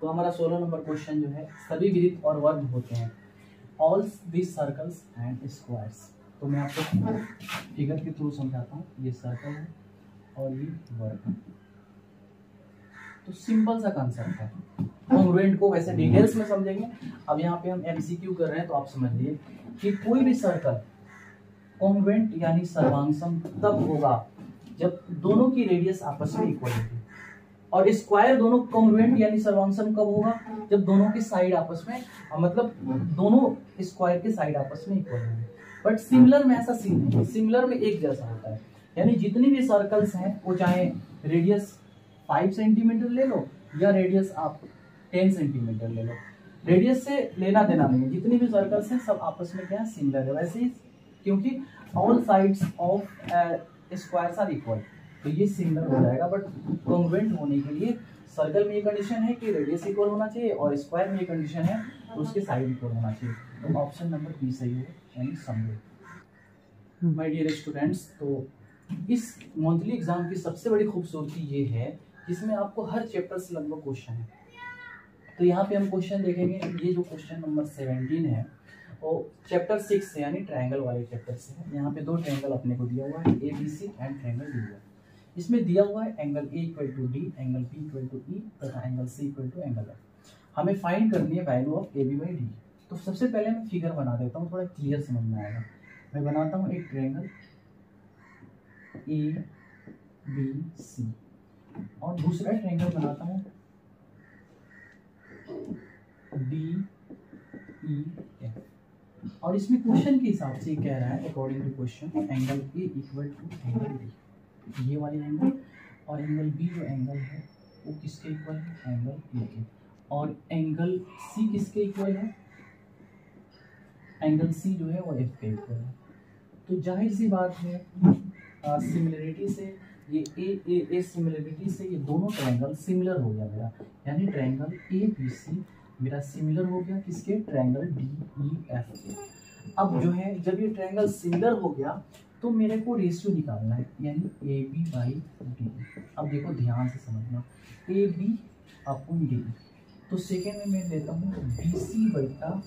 तो हमारा 16 number question जो है, सभी वृत्त और वर्ग होते हैं, all this circles and squares. तो मैं आपको फिगर के थ्रू समझाता हूँ। ये सर्कल है और ये वर्ग है। तो सिंपल सा कंसेप्ट है, कॉन्ग्रुएंट को वैसे डिटेल्स में समझेंगे। अब यहाँ पे हम एमसीक्यू कर रहे हैं, तो आप समझिए कि कोई भी सर्कल कॉन्ग्रुएंट यानी सर्वांगसम तब होगा जब दोनों की रेडियस आपस में इक्वल होगी, और स्क्वायर दोनों कॉन्ग्रुएंट यानी सर्वांगसम कब होगा, जब दोनों की साइड आपस में, मतलब दोनों स्क्वायर के साइड आपस में इक्वल होंगे। बट सिमिलर में ऐसा सीन नहीं है, सिमिलर में एक जैसा होता है, यानी जितनी भी सर्कल्स हैं वो चाहे रेडियस 5 सेंटीमीटर ले लो या रेडियस आप 10 सेंटीमीटर ले लो, रेडियस से लेना देना नहीं है, जितनी भी सर्कल्स हैं सब आपस में क्या है, सिमिलर है। वैसे ही क्योंकि all sides of squares are equal, तो ये सिमिलर हो जाएगा। बट कॉन्ग्रुएंट होने के लिए सर्कल में ये कंडीशन है कि रेडियस इक्वल होना चाहिए, और स्क्वायर में ये कंडीशन है तो उसके साइड इक्वल होना चाहिए। तो ऑप्शन नंबर बी सही है, यानी समझो। माय डियर स्टूडेंट्स, तो इस मंथली एग्जाम की सबसे बड़ी खूबसूरती ये है कि इसमें आपको हर चैप्टर से लगभग क्वेश्चन है। तो यहाँ पे हम क्वेश्चन देखेंगे, ये जो क्वेश्चन नंबर 17 है वो चैप्टर 6 से यानी ट्रायंगल वाले चैप्टर से है। यहाँ पे दो ट्रायंगल अपने को दिया हुआ है, ABC एंड ट्रायंगल डी। इसमें दिया हुआ है angle A equal to D, angle B equal to E तथा angle C equal to angle F। हमें फाइंड करनी है value of AB by D. तो सबसे पहले मैं फिगर बना देता हूँ, थोड़ा क्लियर समझ में आएगा। मैं बनाता हूँ एक ट्रायंगल ABC और दूसरा ट्रायंगल बनाता हूँ DEF, और इसमें क्वेश्चन के हिसाब से कह रहा है according to question angle A equal to angle D, ये वाले एंगल, और एंगल B जो एंगल है वो किसके इक्वल है, एंगल A के, और एंगल C किसके इक्वल है, एंगल C जो है वो F के इक्वल है। तो जाहिर सी बात है सिमिलरिटी से ये सिमिलरिटी से ये दोनों ट्रायंगल सिमिलर हो गया मेरा, यानी ट्रायंगल ABC मेरा सिमिलर हो गया किसके, ट्रायंगल DEF के। अब जो है जब ये ट्रायंगल सिमिलर हो गया तो मेरे को रेशियो निकालना है, यानी AB बाई डी। अब देखो ध्यान से समझना, AB अपॉन डी, तो सेकेंड में मैं लेता हूँ BC बटा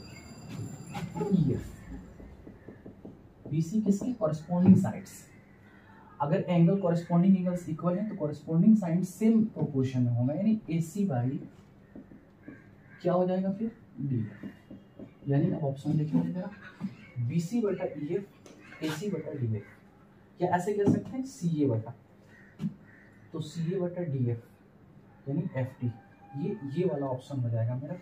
EF। BC किसके, कॉरेस्पॉन्डिंग साइड्स। अगर एंगल कॉरेस्पॉन्डिंग एंगल्स इक्वल है तो कॉरेस्पॉन्डिंग साइड सेम प्रोपोर्शन में होगा, यानी AC बाई क्या हो जाएगा फिर D। यानी अब ऑप्शन देखिए जरा, BC बटा EF, AC बटा DF, या ऐसे कह सकते हैं CA बटा, तो CA बटा DF यानी FD, ये वाला ऑप्शन हो जाएगा मेरा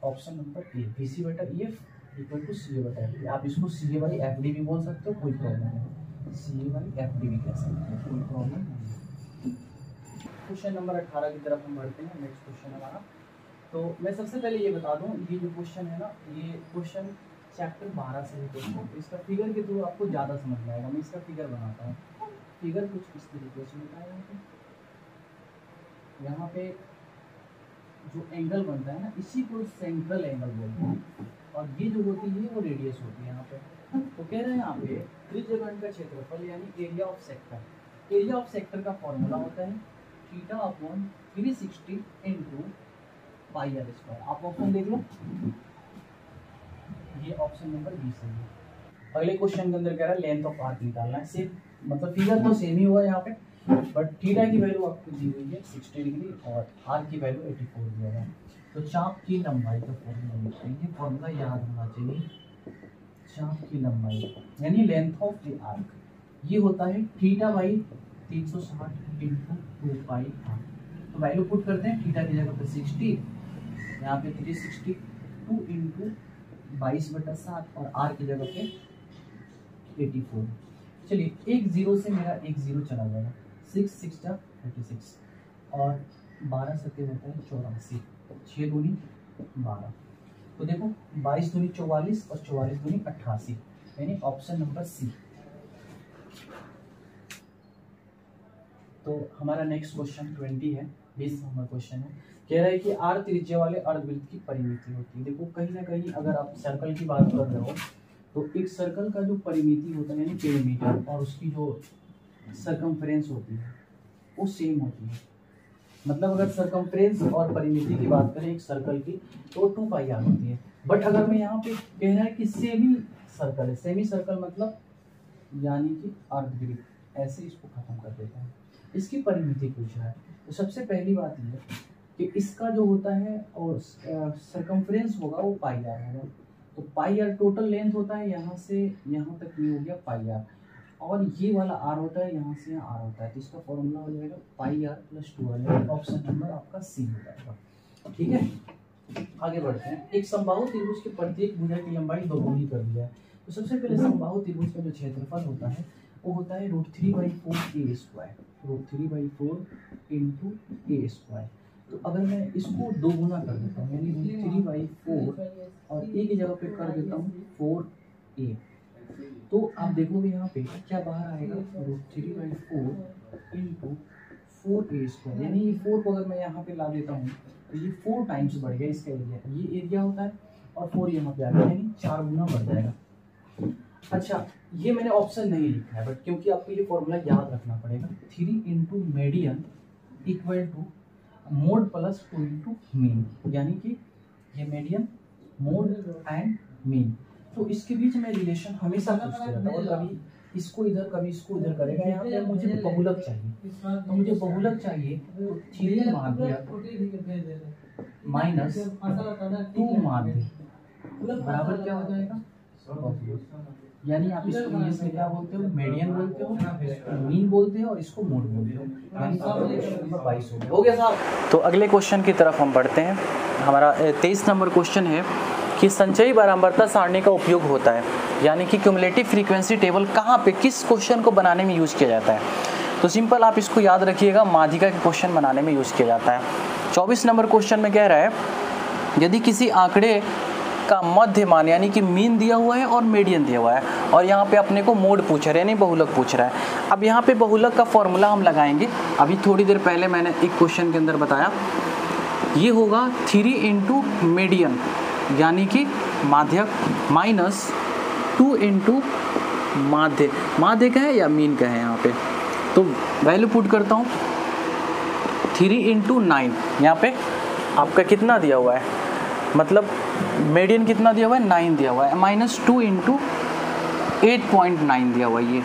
ऑप्शन नंबर ए, BC बटा EF इक्वल टू CA बटा FD। आप इसको CA बाई FD भी बोल सकते हो, कोई प्रॉब्लम नहीं, CA बाई FD भी कह सकते हो, कोई प्रॉब्लम नहीं। क्वेश्चन नंबर 18 की तरफ हम बढ़ते हैं। नेक्स्ट क्वेश्चन हमारा, तो मैं सबसे पहले ये बता दूं, ये जो क्वेश्चन है ना, ये क्वेश्चन चैप्टर 12 से ही क्वेश्चन है, तो इसका फिगर के थ्रू आपको ज़्यादा समझ में आएगा। मैं इसका फिगर बनाता हूँ, फिगर कुछ इस तरीके से होता है। यहाँ पे जो एंगल बनता है ना, इसी को सेंट्रल एंगल बोलते हैं, और ये जो होती है वो रेडियस होती है यहाँ पे। तो कह रहे हैं यहाँ पे त्रिज्यखंड का क्षेत्रफल यानी area of sector. Area of sector का फॉर्मूला होता है theta upon 360 into pi r square. आप ऑप्शन देख लो, ये ऑप्शन नंबर बी सही है। अगले क्वेश्चन के अंदर कह रहा है लेंथ ऑफ आर्क निकालना है। सेम मतलब फिगर तो सेम ही हुआ यहाँ पे, बट थीटा की वैल्यू आपको दी हुई है 60 डिग्री और आर की वैल्यू 84 दिया गया है। तो चाप की लंबाई का फॉर्मूला लिखते हैं, ये फॉर्मूला याद होना चाहिए। चाप की लंबाई यानी लेंथ ऑफ द आर्क, ये होता है theta by 360 into 2 pi r. तो वैल्यू पुट करते हैं, थीटा की जगह पे 60, यहाँ पे 362 इंटू 22/7 और आर की जगह पे 84। चलिए एक जीरो से मेरा एक जीरो चला जाएगा, 6 6 जा 36 और 12 सत्ते होता है 84, 6 दूनी 12। तो देखो 22 दूनी 44 और 44 दूनी 88, यानी ऑप्शन नंबर सी। तो हमारा नेक्स्ट क्वेश्चन 20 है, 20 नंबर क्वेश्चन है। कह रहा है कि आर त्रिज्या वाले अर्धवृत्त की परिमिति होती है। देखो कहीं ना कहीं अगर आप सर्कल की बात कर रहे हो तो एक सर्कल का जो परिमिति होता है यानी पेरीमीटर और उसकी जो सरकमफ्रेंस होती है वो सेम होती है। मतलब अगर सरकमफ्रेंस और परिमिति की बात करें एक सर्कल की तो 2 पाई आर होती है। बट अगर मैं यहाँ पे कह रहा है कि सेमी सर्कल है, सेमी सर्कल मतलब यानी कि अर्धवृत्त, ऐसे इसको खत्म कर देता है। इसकी परिमिति पूछ रहा है तो सबसे पहली बात ये कि इसका जो होता है और सरकमफ्रेंस होगा वो पाई आर होगा। तो पाई आर टोटल लेंथ होता है, यहाँ से यहाँ तक ये हो गया पाई आर, और ये वाला आर होता है, यहाँ से यहाँ आर होता है। तो इसका फॉर्मूला हो जाएगा pi r plus 2r। Option number आपका सी हो जाएगा। ठीक है, आगे बढ़ते हैं। एक समबाहु त्रिभुज के प्रत्येक भुजा की लंबाई दोगुनी कर दिया है। तो सबसे पहले समबाहु त्रिभुज का जो क्षेत्रफल होता है वो होता है √3/4 √3/4 इंटू ए स्क्वायर। तो अगर मैं इसको दोगुना कर देता हूँ यानी √3/4 और ए की जगह पे कर देता हूँ 4a, तो आप देखोगे यहाँ पे क्या बाहर आएगा √3/4 इंटू 4a²। यानी ये 4 को अगर मैं यहाँ पे ला देता हूँ तो ये 4 टाइम्स बढ़ गया इसका एरिया, ये एरिया होता है और 4 यहाँ पे आ गया यानी 4 गुना बढ़ जाएगा। अच्छा, ये मैंने ऑप्शन नहीं लिखा है बट क्योंकि आपको ये फॉर्मूला याद रखना पड़ेगा। 3 into median equal to mode plus 2 into mean, यानी कि ये मीडियन मोड एंड मीन। तो इसके बीच में रिलेशन हमेशा पूछते रहता है, और कभी इसको इधर कभी इसको इधर करेगा। यहाँ पे मुझे बहुलक चाहिए, तो मुझे बहुलक चाहिए तो 3 माध्य माइनस 2 माध्य बराबर क्या हो जाएगा, यानी आप इसको इंग्लिश में क्या बोलते हो, मीडियन बोलते हो, मीन बोलते हो और इसको मोड बोलते हो। यानी नंबर 22 हो गया साहब। तो अगले क्वेश्चन की तरफ हम बढ़ते हैं। हमारा 23 नंबर क्वेश्चन है कि संचयी बारंबारता सारणी का उपयोग होता है, यानी कि क्यूमुलेटिव फ्रीक्वेंसी टेबल कहाँ पे किस क्वेश्चन को बनाने में यूज़ किया जाता है। तो सिंपल आप इसको याद रखिएगा, माध्यिका के क्वेश्चन बनाने में यूज़ किया जाता है। 24 नंबर क्वेश्चन में कह रहा है यदि किसी आंकड़े का मध्य मान यानी कि मीन दिया हुआ है और मीडियन दिया हुआ है, और यहाँ पे अपने को मोड पूछ रहा है यानी बहुलक पूछ रहा है। अब यहाँ पे बहुलक का फॉर्मूला हम लगाएंगे। अभी थोड़ी देर पहले मैंने एक क्वेश्चन के अंदर बताया, ये होगा 3 इंटू मीडियन यानी कि माध्यक माइनस 2 इंटू माध्य, माध्य का है या मीन का है यहाँ पे, तो वैल्यू पुट करता हूँ 3 इंटू 9, यहाँ पे आपका कितना दिया हुआ है, मतलब मीडियन कितना दिया हुआ है 9 दिया हुआ है, माइनस 2 इंटू 8.9 दिया हुआ है ये।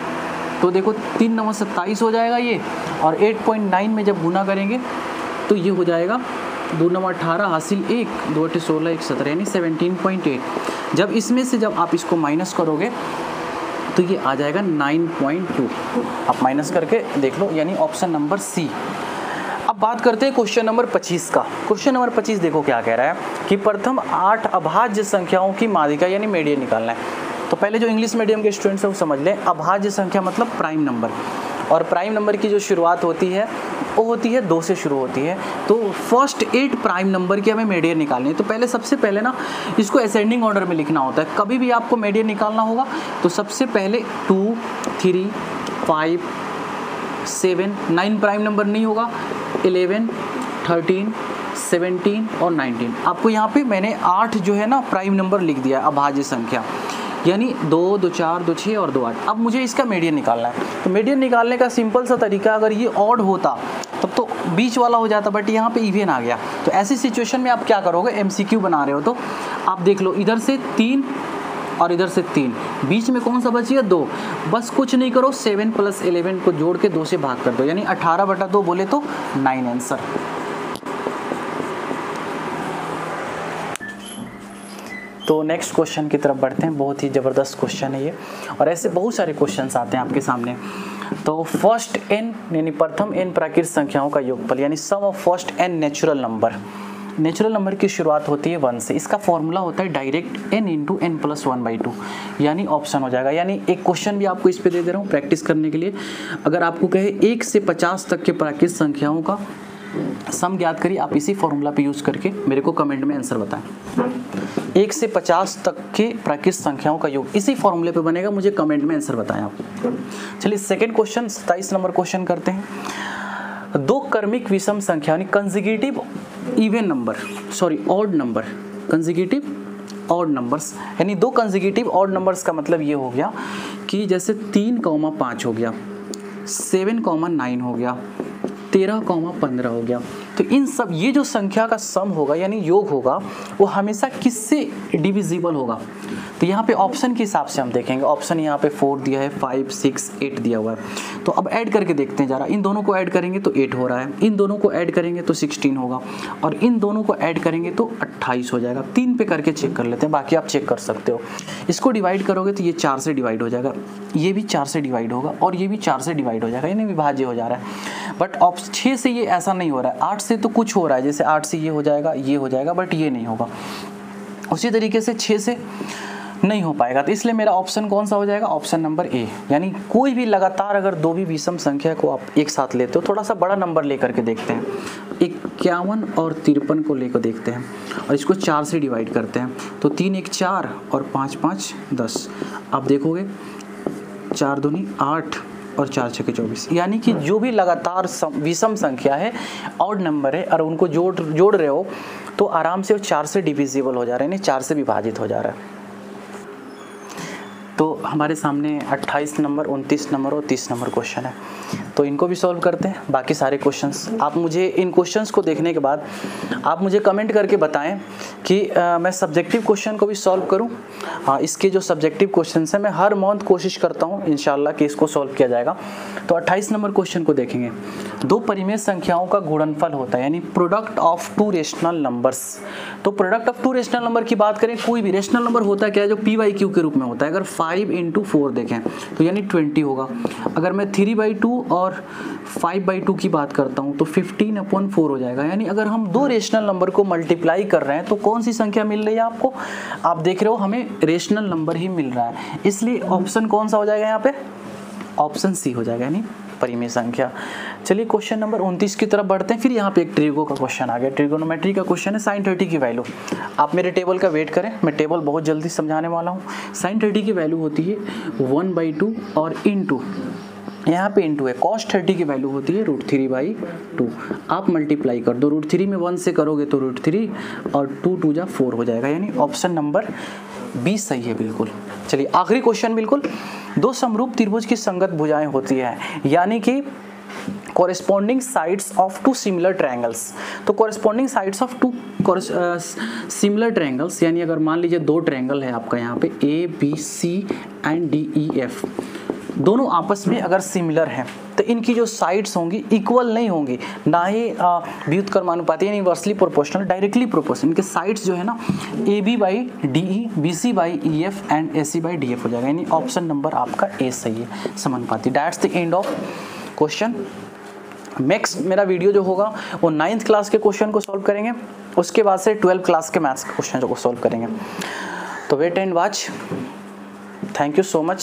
तो देखो 3 9 27 हो जाएगा ये, और 8.9 में जब गुना करेंगे तो ये हो जाएगा 2 9 18 हासिल 1 2 8 16 1 17 यानी 17.8। जब इसमें से जब आप इसको माइनस करोगे तो ये आ जाएगा 9.2। आप माइनस करके देख लो, यानी ऑप्शन नंबर सी। अब बात करते हैं क्वेश्चन नंबर 25 का। क्वेश्चन नंबर 25 देखो क्या कह रहा है कि प्रथम 8 अभाज्य संख्याओं की माध्यिका यानी मीडियन निकालना है। तो पहले जो इंग्लिश मीडियम के स्टूडेंट्स हैं वो समझ लें, अभाज्य संख्या मतलब प्राइम नंबर, और प्राइम नंबर की जो शुरुआत होती है वो होती है 2 से शुरू होती है। तो फर्स्ट 8 प्राइम नंबर की हमें मीडियन निकालनी है। तो पहले सबसे पहले ना इसको असेंडिंग ऑर्डर में लिखना होता है। कभी भी आपको मीडियन निकालना होगा तो सबसे पहले 2 3 5 7 9 प्राइम नंबर नहीं होगा, 11 13 17 और 19। आपको यहाँ पे मैंने 8 जो है ना प्राइम नंबर लिख दिया अभाज्य संख्या, यानी 2 2 4 2 6 और 2 8। अब मुझे इसका मीडियन निकालना है। तो मीडियन निकालने का सिंपल सा तरीका, अगर ये ऑड होता तब तो बीच वाला हो जाता, बट यहाँ पे इवन आ गया। तो ऐसी सिचुएशन में आप क्या करोगे, MCQ बना रहे हो तो आप देख लो, इधर से 3 और इधर से 3, बीच में कौन सा बच गया 2। बस कुछ नहीं करो, 7 + 11 को जोड़ के 2 से भाग कर दो, यानी 18/2 बोले तो 9 आंसर। तो नेक्स्ट क्वेश्चन की तरफ बढ़ते हैं। बहुत ही ज़बरदस्त क्वेश्चन है ये, और ऐसे बहुत सारे क्वेश्चंस आते हैं आपके सामने। तो फर्स्ट n यानी प्रथम n प्राकृत संख्याओं का योगफल यानी sum of first n natural number. Natural number की शुरुआत होती है 1 से। इसका फॉर्मूला होता है डायरेक्ट n इंटू n + 1/2, यानी ऑप्शन हो जाएगा। यानी एक क्वेश्चन भी आपको इस पे दे रहा हूँ प्रैक्टिस करने के लिए। अगर आपको कहे 1 से 50 तक के प्राकृत संख्याओं का सम ज्ञात करिए, आप इसी फॉर्मूला पे यूज़ करके मेरे को कमेंट में आंसर बताएं। 1 से 50 तक के प्राकृत संख्याओं का योग इसी फॉर्मूले पे बनेगा, मुझे कमेंट में आंसर बताएं आप। चलिए सेकंड क्वेश्चन 27 नंबर क्वेश्चन करते हैं। 2 क्रमिक विषम संख्या यानी consecutive even number, sorry odd number, consecutive odd numbers, यानी 2 कंसेक्यूटिव ऑड नंबर्स का मतलब ये हो गया कि जैसे 3,5 हो गया, 7,9 हो गया, 13,15 हो गया। तो इन सब ये जो संख्या का सम होगा यानी योग होगा वो हमेशा किससे डिविजिबल होगा। तो यहाँ पे ऑप्शन के हिसाब से हम देखेंगे। ऑप्शन यहाँ पे 4 दिया है, 5, 6, 8 दिया हुआ है। तो अब ऐड करके देखते हैं जरा। इन दोनों को ऐड करेंगे तो 8 हो रहा है, इन दोनों को ऐड करेंगे तो 16 होगा, और इन दोनों को ऐड करेंगे तो 28 हो जाएगा। 3 पे करके चेक कर लेते हैं, बाकी आप चेक कर सकते हो। इसको डिवाइड करोगे तो ये 4 से डिवाइड हो जाएगा, ये भी 4 से डिवाइड होगा, और ये भी 4 से डिवाइड हो जाएगा, यानी विभाज्य हो जा रहा है। बट 6 से ये ऐसा नहीं हो रहा है, 8 से तो कुछ हो रहा है, जैसे 8 से ये हो जाएगा, ये हो जाएगा, बट ये नहीं होगा। उसी तरीके से 6 से नहीं हो पाएगा। तो इसलिए मेरा ऑप्शन कौन सा हो जाएगा, ऑप्शन नंबर ए। यानी कोई भी लगातार अगर दो भी विषम संख्या को आप एक साथ लेते हो, थोड़ा सा बड़ा नंबर लेकर के देखते हैं, 51 और 53 को लेकर देखते हैं और इसको 4 से डिवाइड करते हैं, तो 3 1 4 और 5 5 10। आप देखोगे 4 दूनी 8 और 4 6 24, यानी कि जो भी लगातार विषम संख्या है, ऑड नंबर है, और उनको जोड़ रहे हो तो आराम से वो 4 से डिविजिबल हो जा रहे हैं, यानी 4 से विभाजित हो जा रहा है। तो हमारे सामने 28 नंबर, 29 नंबर और 30 नंबर क्वेश्चन है, तो इनको भी सॉल्व करते हैं। बाकी सारे क्वेश्चंस आप मुझे इन क्वेश्चंस को देखने के बाद आप मुझे कमेंट करके बताएं कि मैं सब्जेक्टिव क्वेश्चन को भी सॉल्व करूं। हाँ, इसके जो सब्जेक्टिव क्वेश्चंस हैं मैं हर मंथ कोशिश करता हूं इंशाल्लाह कि इसको सॉल्व किया जाएगा। तो 28 नंबर क्वेश्चन को देखेंगे। दो परिमेय संख्याओं का गुणनफल होता है, यानी product of two rational numbers. तो product of two rational number की बात करें, कोई भी रेशनल नंबर होता है क्या, जो p/q के रूप में होता है। अगर 5 × 4 देखें तो यानी 20 होगा। अगर मैं 3/2 और 5/2 की बात करता हूं तो 15/4 हो जाएगा। यानी अगर हम दो रेशनल नंबर को मल्टीप्लाई कर रहे हैं तो कौन सी संख्या मिल रही है आपको, आप देख रहे हो हमें रेशनल नंबर ही मिल रहा है, इसलिए ऑप्शन कौन सा हो जाएगा यहाँ पे, ऑप्शन सी हो जाएगा, यानी परिमेय संख्या। चलिए क्वेश्चन नंबर 29 की तरफ बढ़ते हैं। फिर यहाँ पे एक ट्रिगो का क्वेश्चन आ गया, ट्रिगोनोमेट्री का क्वेश्चन है। sin 30 की वैल्यू, आप मेरे टेबल का वेट करें, मैं टेबल बहुत जल्दी समझाने वाला हूँ। sin 30 की वैल्यू होती है 1/2 और इंटू, यहाँ पे इंटू है, cos 30 की वैल्यू होती है √3/2। आप मल्टीप्लाई कर दो, √3 में 1 से करोगे तो √3 और 2 2 जा 4 हो जाएगा, यानी ऑप्शन नंबर 20 सही है बिल्कुल। चलिए आखिरी क्वेश्चन, बिल्कुल दो समरूप त्रिभुज की संगत भुजाएं होती है, यानी कि corresponding sides of two similar triangles। तो corresponding sides of two similar triangles, यानी अगर मान लीजिए दो ट्रायंगल है आपका यहाँ पे ABC एंड DEF, दोनों आपस में अगर सिमिलर हैं तो इनकी जो साइड्स होंगी इक्वल नहीं होंगी, ना ही व्युत्क्रमानुपाती यानी इनवर्सली प्रोपोर्शनल, डायरेक्टली प्रोपोर्शनल। इनके साइड्स जो है ना AB/DE, BC/EF एंड AC/DF हो जाएगा, यानी ऑप्शन नंबर आपका ए सही है, समानुपाती। That's the end of question. Next मेरा वीडियो जो होगा वो 9th क्लास के क्वेश्चन को सॉल्व करेंगे, उसके बाद से 12th क्लास के मैथ्स के क्वेश्चन को सॉल्व करेंगे। तो wait and watch. Thank you so much.